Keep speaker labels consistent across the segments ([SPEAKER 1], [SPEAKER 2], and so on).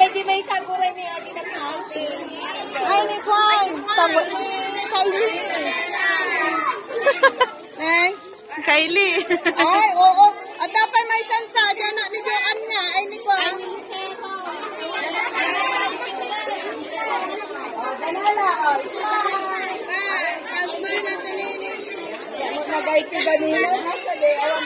[SPEAKER 1] Pwede may saguran niya agi sa kasi.
[SPEAKER 2] Ay, ni Juan. Sagot ni Kylie. Ay, Kylie. Ay, oo. At dapat may sansa. Diyan na ni Joan niya. Ay, ni Juan. Ganala. Kalma na taninin. Nagay ko ganila. Nasa day awan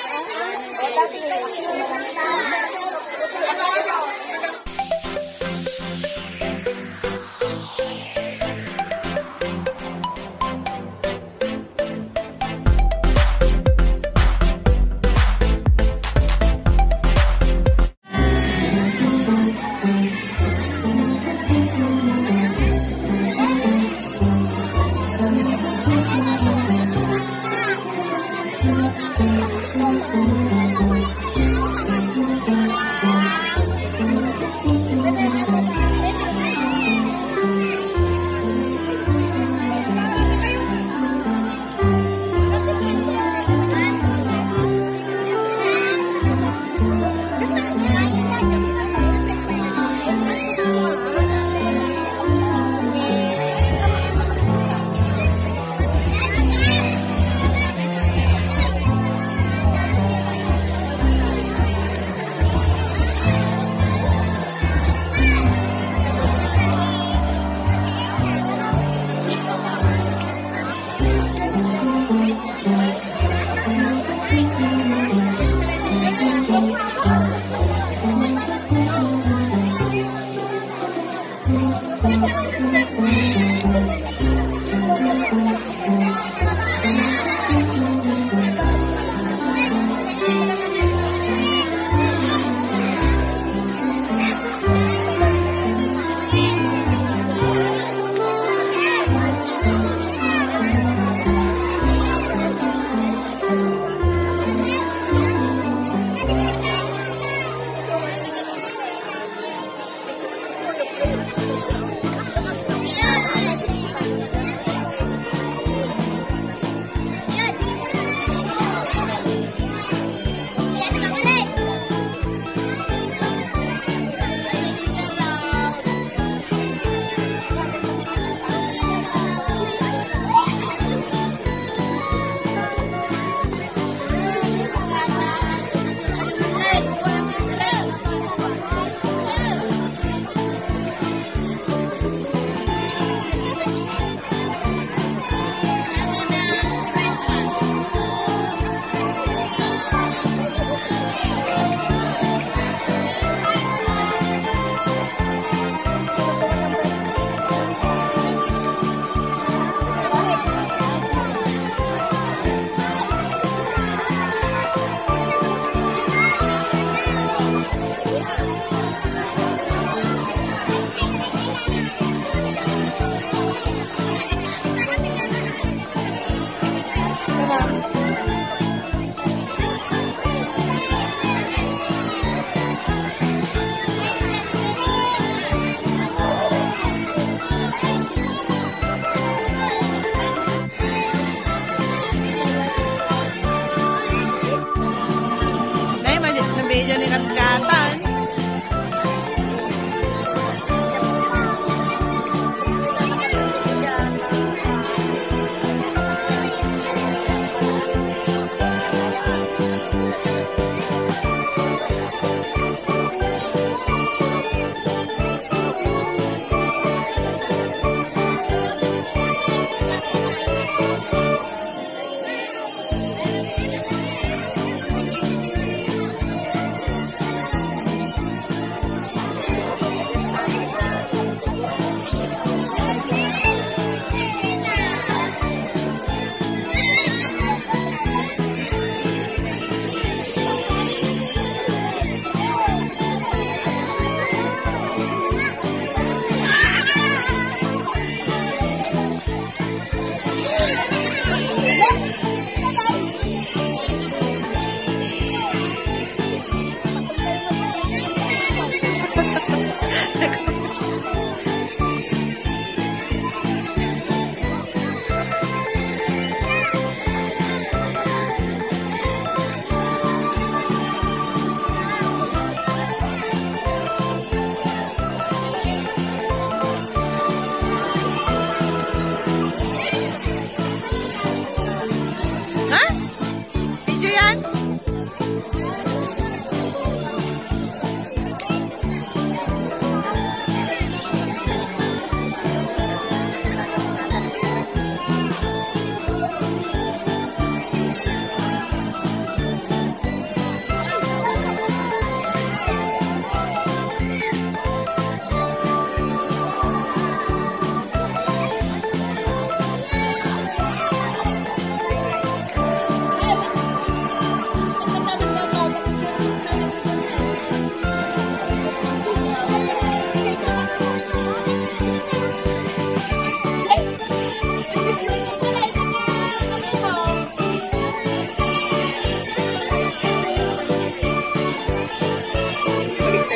[SPEAKER 2] video ni Katkatan.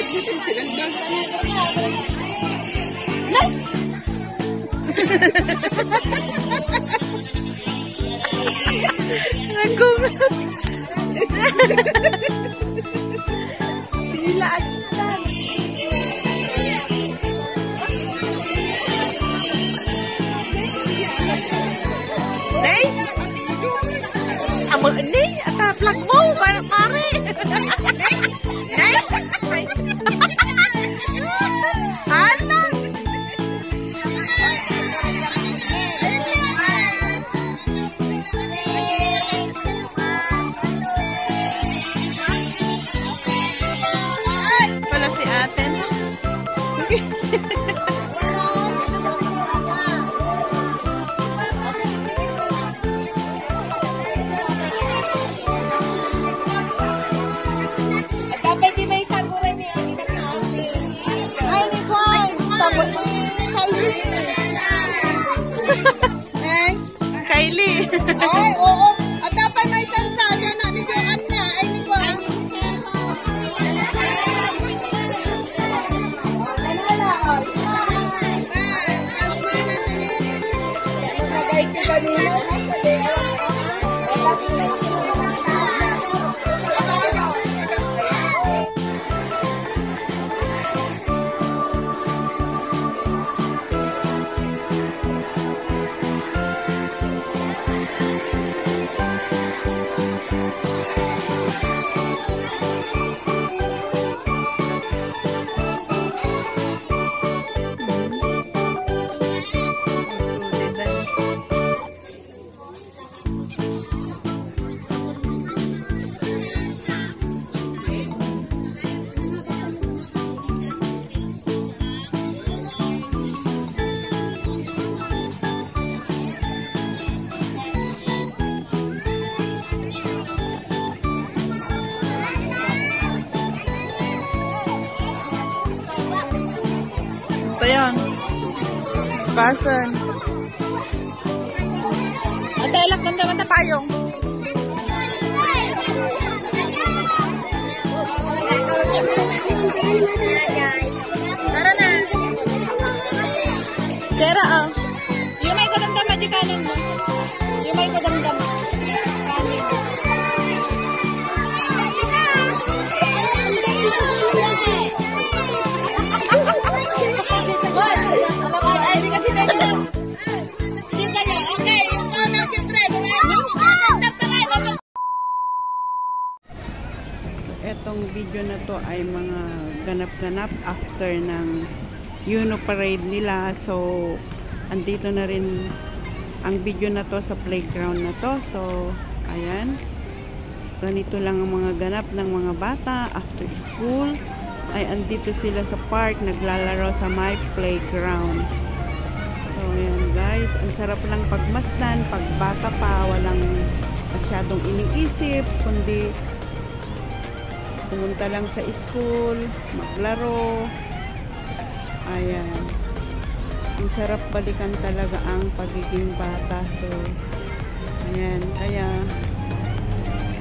[SPEAKER 2] Sila agad. Nay? Amo ni ata plug mo para pare. Nay? Ano? Pala si ate, no?
[SPEAKER 1] Dapat di may saguray ni Ate sa Kylie.
[SPEAKER 2] Ay, Nicole! Sabot mo yung Kylie. Ay, oo. At dapat may sansa. Diyan na ni Joanne niya. Ay, Nicole. Ito yun. Person. Ate, ilak doon naman na payong. Tara na. Kera, oh. Yung may kadamdama di kanin mo. Yung may kadamdama. Kanin. Ay, di kasi tayo. Yung tayo. Okay, yung ano, siyempre. Etong video na to ay mga ganap-ganap after ng Yuno parade nila. So, andito na rin ang video na to sa playground na to. So, ayan. Ganito lang ang mga ganap ng mga bata after school. Ay andito sila sa park, naglalaro sa my playground. So, ayan guys. Ang sarap lang pagmasdan. Pag bata pa, walang masyadong iniisip, kundi pumunta lang sa school, maglaro. Ayan. Ang sarap balikan talaga ang pagiging bata. So, ayan. Kaya,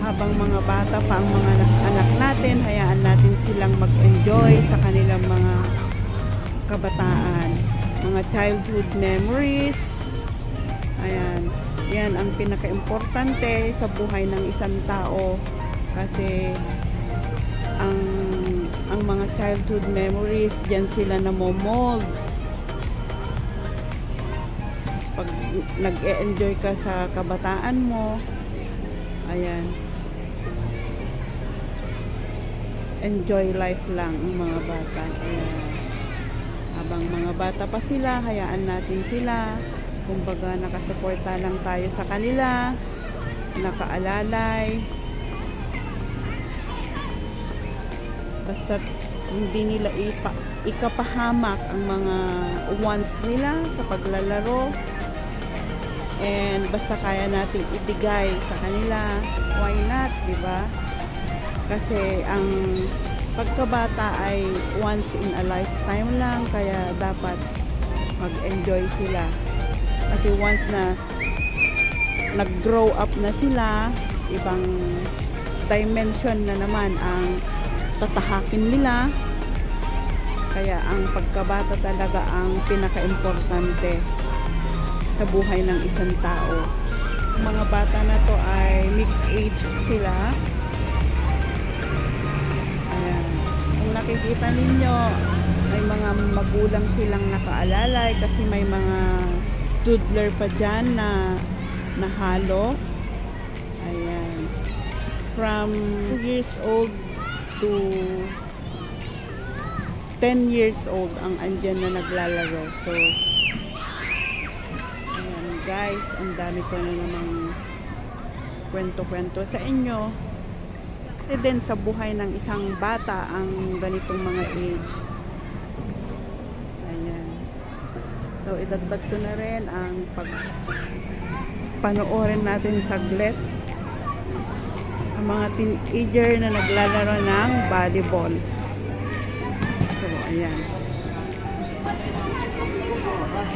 [SPEAKER 2] habang mga bata pa ang mga anak natin, hayaan natin silang mag-enjoy sa kanilang mga kabataan. Mga childhood memories. Ayan. Yan ang pinaka-importante sa buhay ng isang tao. Kasi, ang mga childhood memories, dyan sila namomold. Pag nag-e-enjoy ka sa kabataan mo, ayan, enjoy life lang ang mga bata. Ayan. Habang mga bata pa sila, hayaan natin sila. Kumbaga, nakasuporta lang tayo sa kanila, nakaalalay. Basta hindi nila ikapahamak ang mga wants nila sa paglalaro. And basta kaya natin ibigay sa kanila, why not, diba? Kasi ang pagkabata ay once in a lifetime lang, kaya dapat mag-enjoy sila. Kasi once na nag-grow up na sila, ibang dimension na naman ang tatahakin nila. Kaya ang pagkabata talaga ang pinaka-importante sa buhay ng isang tao. Ang mga bata na to ay mixed age sila. Ayan. Kung nakikita ninyo, may mga magulang silang nakaalalay kasi may mga toddler pa dyan na nahalo. Ayan. From 2 years old to 10 years old ang andyan na naglalaro. So, ayan guys, ang dami ko na namang kwento-kwento sa inyo. E din sa buhay ng isang bata ang ganitong mga age. Ayan. So, idagdag ko na rin ang panoorin natin saglit ang mga teenager na naglalaro ng volleyball. So, ayan.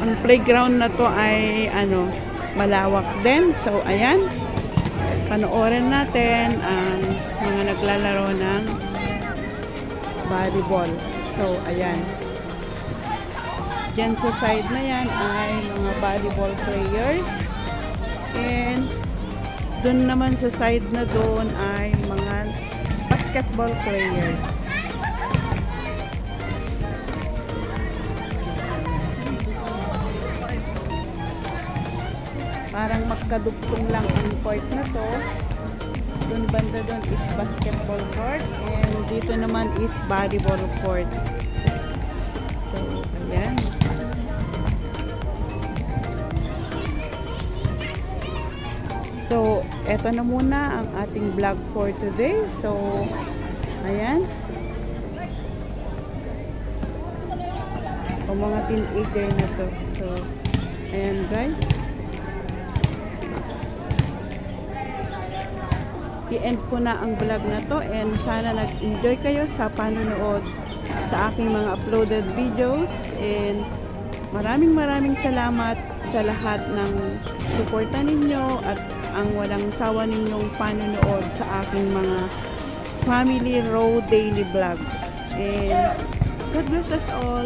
[SPEAKER 2] Ang playground na to ay malawak din. So, ayan. Panoorin natin ang mga naglalaro ng volleyball. So, ayan. Diyan sa side na yan ay mga volleyball players. And doon naman sa side na doon ay mga basketball players. Parang magkadugtong lang ang court na to. Doon banda doon is basketball court and dito naman is volleyball court. So, ayan. So, eto na muna ang ating vlog for today. So, ayan. O mga teenager na to. So, ayan guys. I-end ko na ang vlog na to and sana nag-enjoy kayo sa panonood sa aking mga uploaded videos and maraming salamat sa lahat ng suporta ninyo at ang walang sawa ninyong panonood sa aking mga Family Row Daily Vlog. And God bless us all.